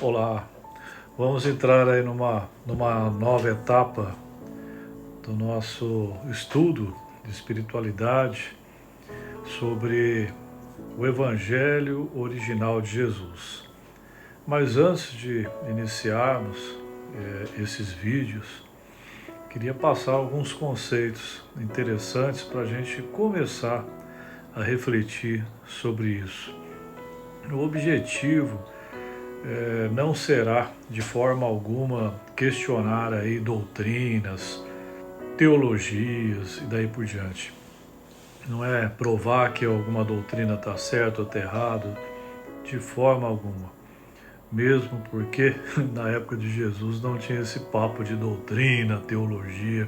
Olá, vamos entrar aí numa nova etapa do nosso estudo de espiritualidade sobre o Evangelho original de Jesus. Mas antes de iniciarmos esses vídeos, queria passar alguns conceitos interessantes para a gente começar a refletir sobre isso. O objetivo não será de forma alguma questionar aí doutrinas, teologias e daí por diante. Não é provar que alguma doutrina está certa ou está errada, de forma alguma. Mesmo porque na época de Jesus não tinha esse papo de doutrina, teologia,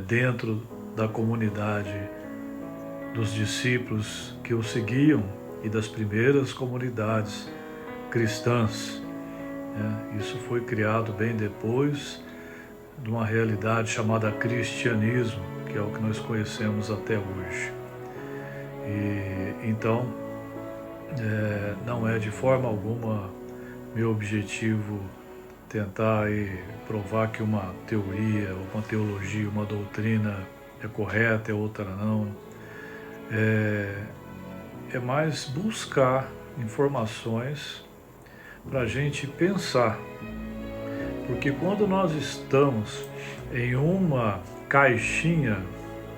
dentro da comunidade dos discípulos que o seguiam e das primeiras comunidades cristãs. Isso foi criado bem depois de uma realidade chamada cristianismo, que é o que nós conhecemos até hoje. E então, não é de forma alguma meu objetivo tentar provar que uma teoria, uma teologia, uma doutrina é correta e outra não. É mais buscar informações para a gente pensar. Porque quando nós estamos em uma caixinha,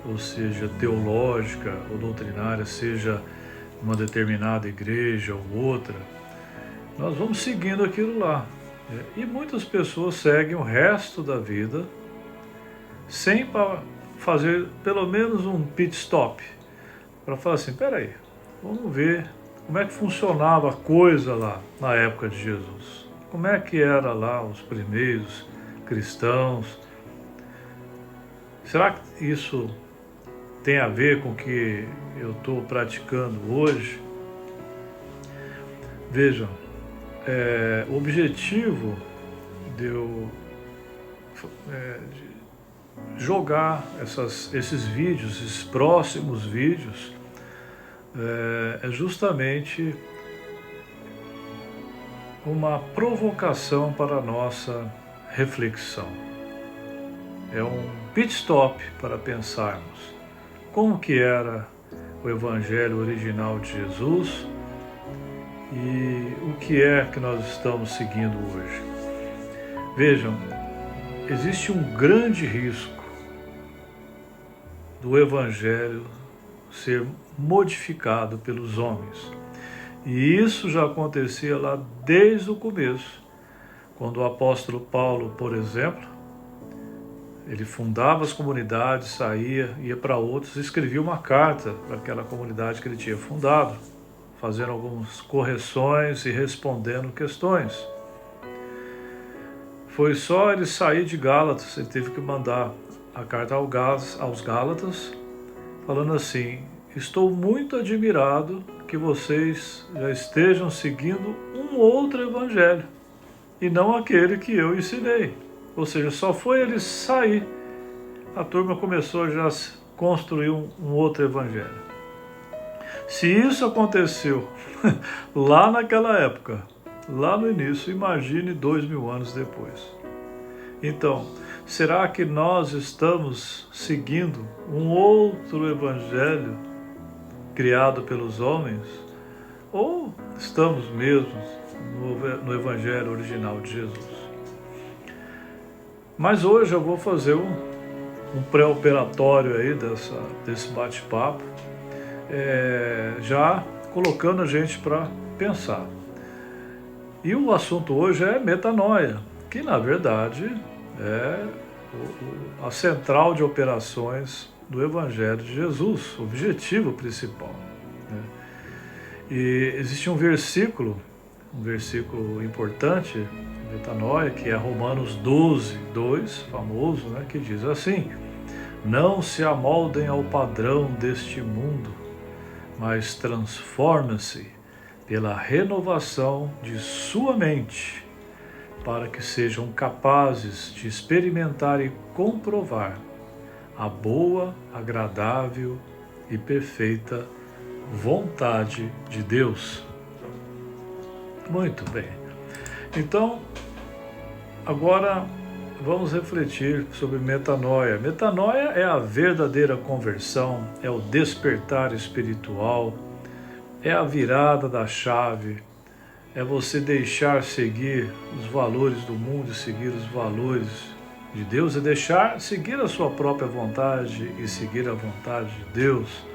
ou seja, teológica ou doutrinária, seja uma determinada igreja ou outra, nós vamos seguindo aquilo lá. E muitas pessoas seguem o resto da vida sem fazer pelo menos um pit stop, para falar assim, peraí, vamos ver como é que funcionava a coisa lá na época de Jesus. Como é que era lá os primeiros cristãos? Será que isso tem a ver com o que eu estou praticando hoje? Vejam, o objetivo de eu jogar esses vídeos, esses próximos vídeos, é justamente uma provocação para a nossa reflexão. É um pit stop para pensarmos como que era o Evangelho original de Jesus e o que é que nós estamos seguindo hoje. Vejam, existe um grande risco do Evangelho ser modificado pelos homens. E isso já acontecia lá desde o começo, quando o apóstolo Paulo, por exemplo, ele fundava as comunidades, saía, ia para outros, escrevia uma carta para aquela comunidade que ele tinha fundado, fazendo algumas correções e respondendo questões. Foi só ele sair de Gálatas, ele teve que mandar a carta aos Gálatas, falando assim, estou muito admirado que vocês já estejam seguindo um outro evangelho e não aquele que eu ensinei. Ou seja, só foi ele sair, a turma começou já a construir um outro evangelho. Se isso aconteceu lá naquela época, lá no início, imagine 2000 anos depois. Então, será que nós estamos seguindo um outro evangelho criado pelos homens? Ou estamos mesmo no evangelho original de Jesus? Mas hoje eu vou fazer um pré-operatório aí desse bate-papo, já colocando a gente para pensar. E o assunto hoje é metanoia, que na verdade é a central de operações do Evangelho de Jesus, o objetivo principal. E existe um versículo importante, metanoia, que é Romanos 12, 2, famoso, que diz assim, não se amoldem ao padrão deste mundo, mas transformem-se pela renovação de sua mente, para que sejam capazes de experimentar e comprovar a boa, agradável e perfeita vontade de Deus. Muito bem. Então, agora vamos refletir sobre metanoia. Metanoia é a verdadeira conversão, é o despertar espiritual, é a virada da chave, é você deixar seguir os valores do mundo e seguir os valores de Deus, é deixar seguir a sua própria vontade e seguir a vontade de Deus.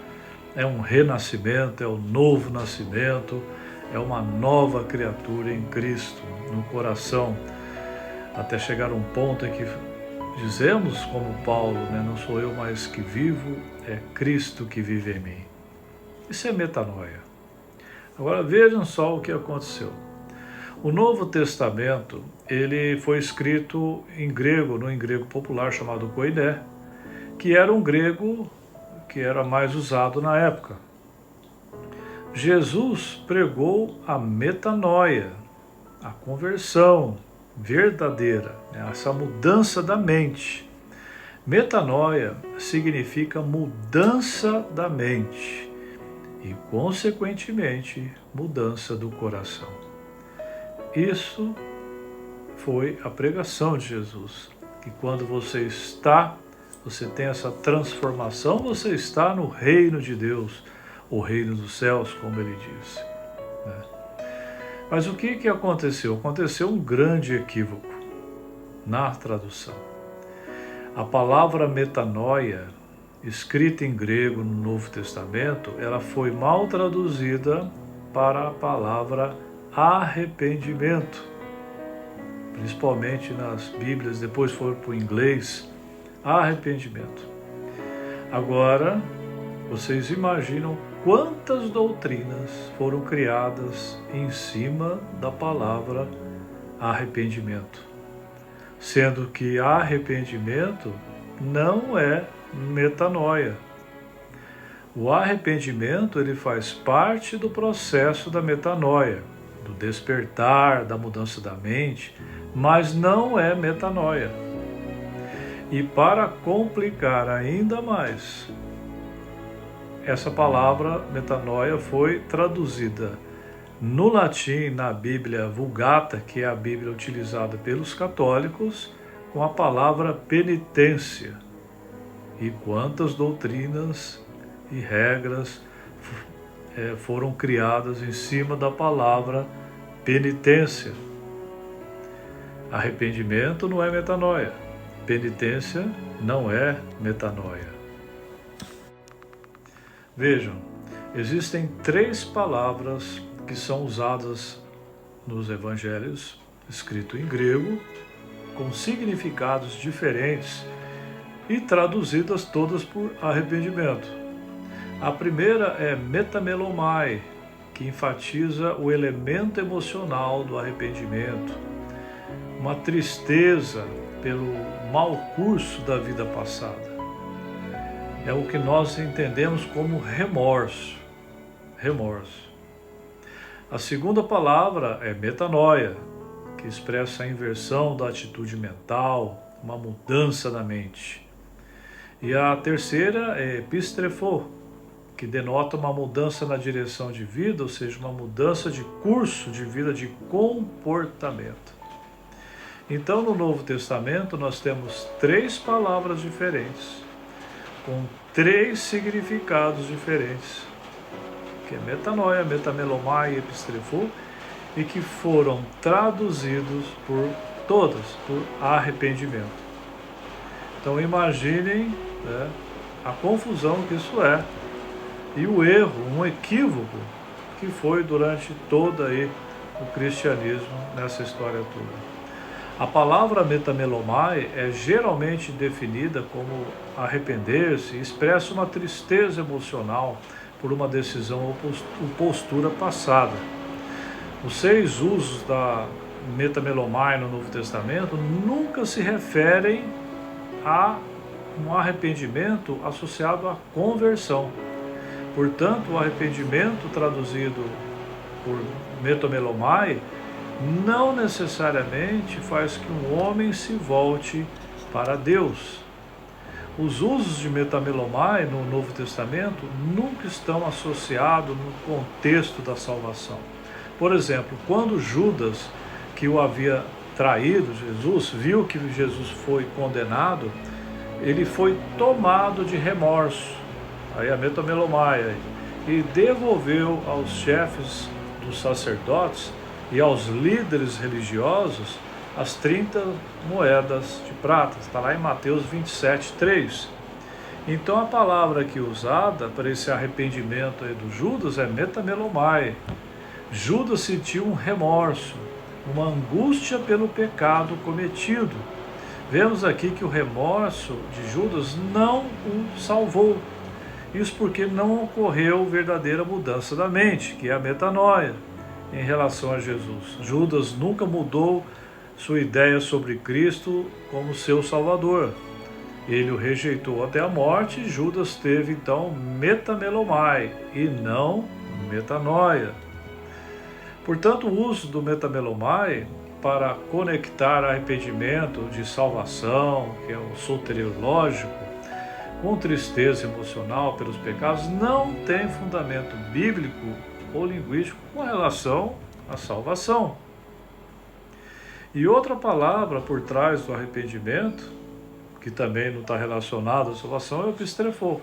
É um renascimento, é um novo nascimento, é uma nova criatura em Cristo, no coração, até chegar a um ponto em que dizemos, como Paulo, não sou eu mais que vivo, é Cristo que vive em mim. Isso é metanoia. Agora vejam só o que aconteceu. O Novo Testamento, ele foi escrito em grego, no grego popular chamado koiné, que era um grego que era mais usado na época. Jesus pregou a metanoia, a conversão verdadeira, essa mudança da mente. Metanoia significa mudança da mente e, consequentemente, mudança do coração. Isso foi a pregação de Jesus, que quando você tem essa transformação, você está no reino de Deus, o reino dos céus, como ele disse. Mas o que aconteceu? Aconteceu um grande equívoco na tradução. A palavra metanoia, escrita em grego no Novo Testamento, ela foi mal traduzida para a palavra arrependimento. Principalmente nas Bíblias, depois foram para o inglês, arrependimento. Agora, vocês imaginam quantas doutrinas foram criadas em cima da palavra arrependimento, sendo que arrependimento não é metanoia. O arrependimento, ele faz parte do processo da metanoia, do despertar, da mudança da mente, mas não é metanoia. E para complicar ainda mais, essa palavra metanoia foi traduzida no latim, na Bíblia Vulgata, que é a Bíblia utilizada pelos católicos, com a palavra penitência. E quantas doutrinas e regras foram criadas em cima da palavra penitência. Arrependimento não é metanoia. Penitência não é metanoia. Vejam, existem 3 palavras que são usadas nos evangelhos, escrito em grego, com significados diferentes e traduzidas todas por arrependimento. A primeira é metamelomai, que enfatiza o elemento emocional do arrependimento, uma tristeza pelo mau curso da vida passada. É o que nós entendemos como remorso. A segunda palavra é metanoia, que expressa a inversão da atitude mental, uma mudança na mente. E a terceira é epistrefo, que denota uma mudança na direção de vida, ou seja, uma mudança de curso de vida, de comportamento. Então, no Novo Testamento, nós temos 3 palavras diferentes, com 3 significados diferentes, que é metanoia, metamelomai e epistrefo, e que foram traduzidos por todas, por arrependimento. Então imaginem a confusão que isso é, e o erro, um equívoco que foi durante todo aí o cristianismo nessa história toda. A palavra metamelomai é geralmente definida como arrepender-se, expressa uma tristeza emocional por uma decisão ou postura passada. Os 6 usos da metamelomai no Novo Testamento nunca se referem a um arrependimento associado à conversão. Portanto, o arrependimento traduzido por metamelomai não necessariamente faz que um homem se volte para Deus. Os usos de metamelomai no Novo Testamento nunca estão associados no contexto da salvação. Por exemplo, quando Judas que o havia traído, Jesus, viu que Jesus foi condenado, ele foi tomado de remorso, aí a metamelomaia, e devolveu aos chefes dos sacerdotes e aos líderes religiosos as 30 moedas de prata. Está lá em Mateus 27, 3. Então a palavra aqui usada para esse arrependimento aí do Judas é metamelomai. Judas sentiu um remorso, uma angústia pelo pecado cometido. Vemos aqui que o remorso de Judas não o salvou. Isso porque não ocorreu verdadeira mudança da mente, que é a metanoia, em relação a Jesus. Judas nunca mudou sua ideia sobre Cristo como seu Salvador. Ele o rejeitou até a morte, e Judas teve então metamelomai e não metanoia. Portanto, o uso do metamelomai para conectar arrependimento de salvação, que é o soteriológico, com tristeza emocional pelos pecados, não tem fundamento bíblico ou linguístico com relação à salvação. E outra palavra por trás do arrependimento, que também não está relacionado à salvação, é o epistrefo.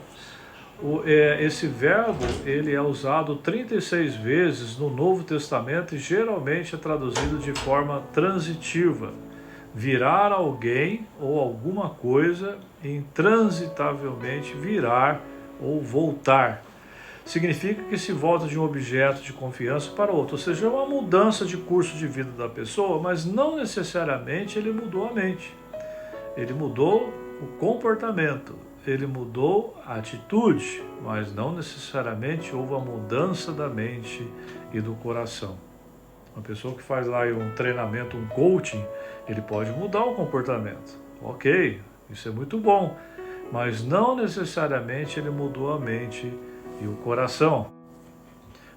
Esse verbo ele é usado 36 vezes no Novo Testamento e geralmente é traduzido de forma transitiva. Virar alguém ou alguma coisa, intransitavelmente virar ou voltar. Significa que se volta de um objeto de confiança para outro, ou seja, é uma mudança de curso de vida da pessoa, mas não necessariamente ele mudou a mente. Ele mudou o comportamento, ele mudou a atitude, mas não necessariamente houve a mudança da mente e do coração. Uma pessoa que faz lá um treinamento, um coaching, ele pode mudar o comportamento. Ok, isso é muito bom, mas não necessariamente ele mudou a mente e o coração.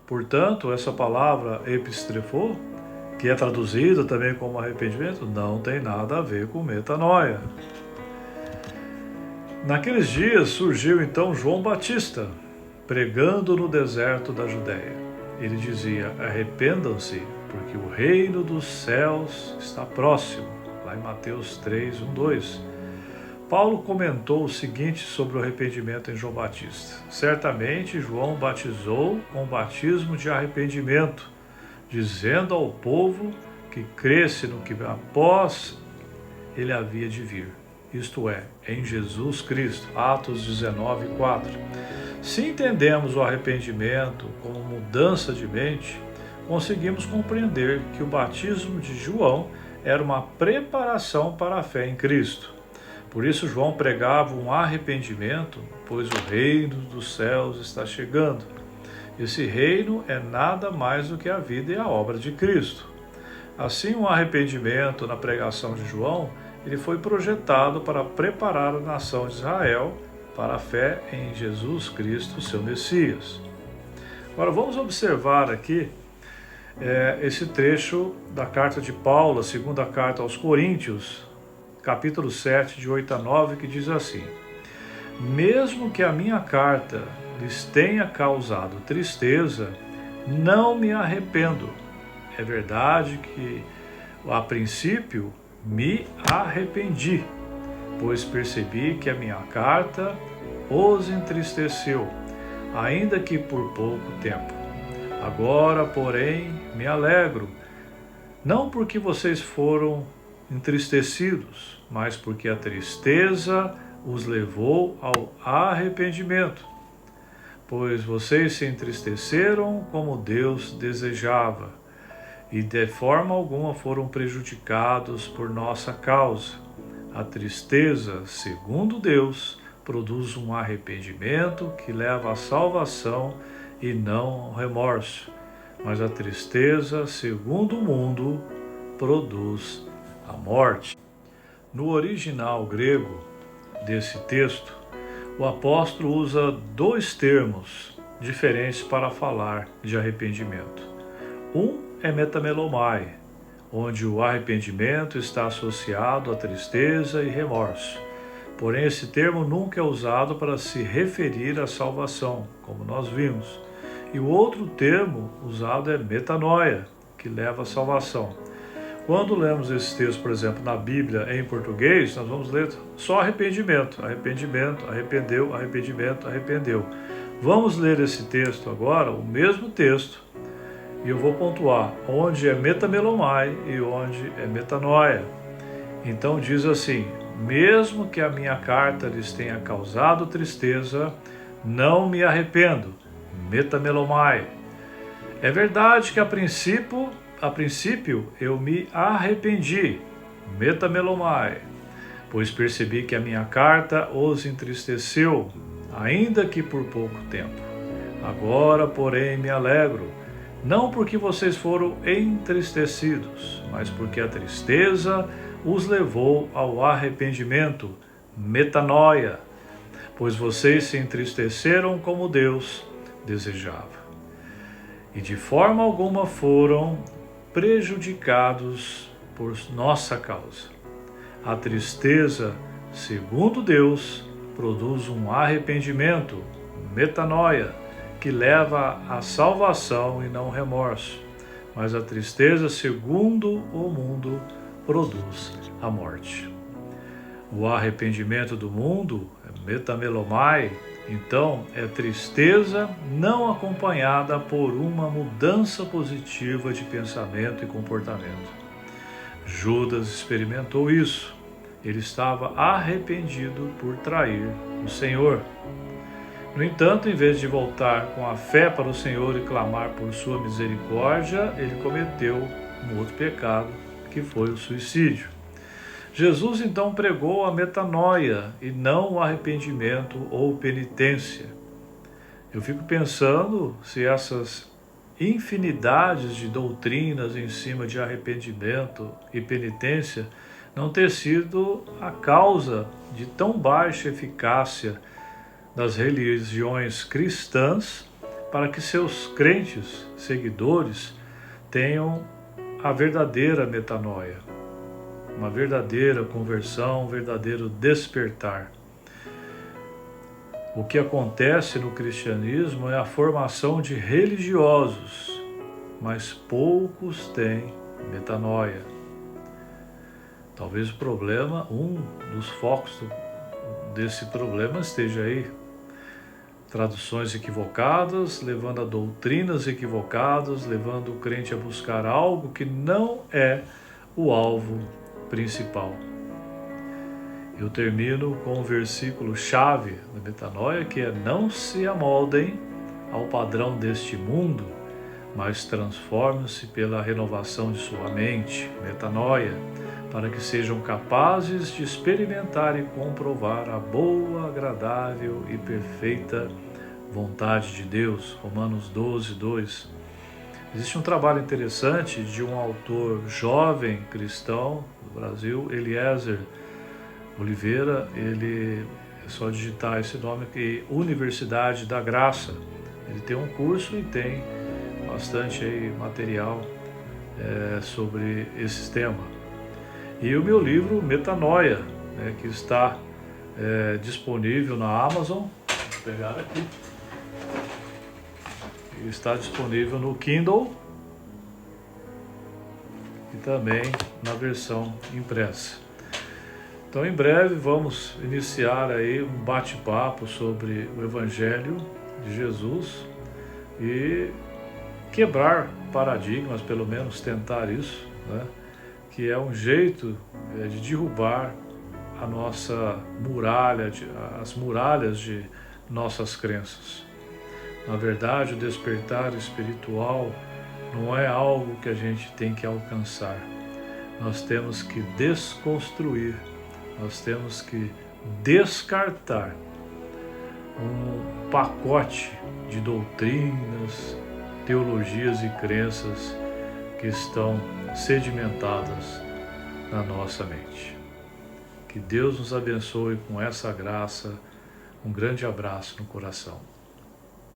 Portanto, essa palavra epistrefo, que é traduzida também como arrependimento, não tem nada a ver com metanoia. Naqueles dias surgiu então João Batista, pregando no deserto da Judéia. Ele dizia: arrependam-se, porque o reino dos céus está próximo. Lá em Mateus 3, 1, 2. Paulo comentou o seguinte sobre o arrependimento em João Batista. Certamente João batizou com batismo de arrependimento, dizendo ao povo que cresce no que após ele havia de vir. Isto é, em Jesus Cristo. Atos 19, 4. Se entendemos o arrependimento como mudança de mente, conseguimos compreender que o batismo de João era uma preparação para a fé em Cristo. Por isso João pregava um arrependimento, pois o reino dos céus está chegando. Esse reino é nada mais do que a vida e a obra de Cristo. Assim, o arrependimento na pregação de João, ele foi projetado para preparar a nação de Israel para a fé em Jesus Cristo, seu Messias. Agora vamos observar aqui esse trecho da carta de Paulo, a segunda carta aos Coríntios, capítulo 7, de 8 a 9, que diz assim: mesmo que a minha carta lhes tenha causado tristeza, não me arrependo. É verdade que, a princípio, me arrependi, pois percebi que a minha carta os entristeceu, ainda que por pouco tempo. Agora, porém, me alegro, não porque vocês foram entristecidos, mas porque a tristeza os levou ao arrependimento, pois vocês se entristeceram como Deus desejava, e de forma alguma foram prejudicados por nossa causa. A tristeza, segundo Deus, produz um arrependimento que leva à salvação e não ao remorso, mas a tristeza, segundo o mundo, produz a morte. No original grego desse texto, o apóstolo usa dois termos diferentes para falar de arrependimento. Um é metamelomai, onde o arrependimento está associado a tristeza e remorso. Porém, esse termo nunca é usado para se referir à salvação, como nós vimos. E o outro termo usado é metanoia, que leva à salvação. Quando lemos esse texto, por exemplo, na Bíblia em português, nós vamos ler só arrependimento, arrependimento, arrependeu, arrependimento, arrependeu. Vamos ler esse texto agora, o mesmo texto, e eu vou pontuar onde é metamelomai e onde é metanoia. Então diz assim: mesmo que a minha carta lhes tenha causado tristeza, não me arrependo. Metamelomai. É verdade que a princípio eu me arrependi. Metamelomai. Pois percebi que a minha carta os entristeceu, ainda que por pouco tempo. Agora, porém, me alegro, não porque vocês foram entristecidos, mas porque a tristeza os levou ao arrependimento, metanoia, pois vocês se entristeceram como Deus desejava. E de forma alguma foram prejudicados por nossa causa. A tristeza, segundo Deus, produz um arrependimento, metanoia, que leva à salvação e não remorso. Mas a tristeza, segundo o mundo, produz a morte. O arrependimento do mundo, metamelomai, então é tristeza não acompanhada por uma mudança positiva de pensamento e comportamento. Judas experimentou isso. Ele estava arrependido por trair o Senhor. No entanto, em vez de voltar com a fé para o Senhor e clamar por sua misericórdia, ele cometeu um outro pecado, que foi o suicídio. Jesus então pregou a metanoia e não o arrependimento ou penitência. Eu fico pensando se essas infinidades de doutrinas em cima de arrependimento e penitência não ter sido a causa de tão baixa eficácia das religiões cristãs para que seus crentes, seguidores, tenham a verdadeira metanoia, uma verdadeira conversão, um verdadeiro despertar. O que acontece no cristianismo é a formação de religiosos, mas poucos têm metanoia. Talvez o problema, um dos focos desse problema esteja aí. Traduções equivocadas, levando a doutrinas equivocadas, levando o crente a buscar algo que não é o alvo principal. Eu termino com o versículo chave da metanoia, que é: não se amoldem ao padrão deste mundo, mas transformem-se pela renovação de sua mente, metanoia, para que sejam capazes de experimentar e comprovar a boa, agradável e perfeita vontade de Deus. Romanos 12, 2. Existe um trabalho interessante de um autor jovem cristão do Brasil, Eliezer Oliveira. Ele é só digitar esse nome aqui, Universidade da Graça. Ele tem um curso e tem bastante aí material sobre esse tema. E o meu livro Metanoia, que está disponível na Amazon, vou pegar aqui, está disponível no Kindle e também na versão impressa. Então, em breve vamos iniciar aí um bate-papo sobre o Evangelho de Jesus e quebrar paradigmas, pelo menos tentar isso, né? Que é um jeito de derrubar a nossa muralha, as muralhas de nossas crenças. Na verdade, o despertar espiritual não é algo que a gente tem que alcançar. Nós temos que desconstruir, nós temos que descartar um pacote de doutrinas, teologias e crenças que estão sedimentadas na nossa mente. Que Deus nos abençoe com essa graça. Um grande abraço no coração.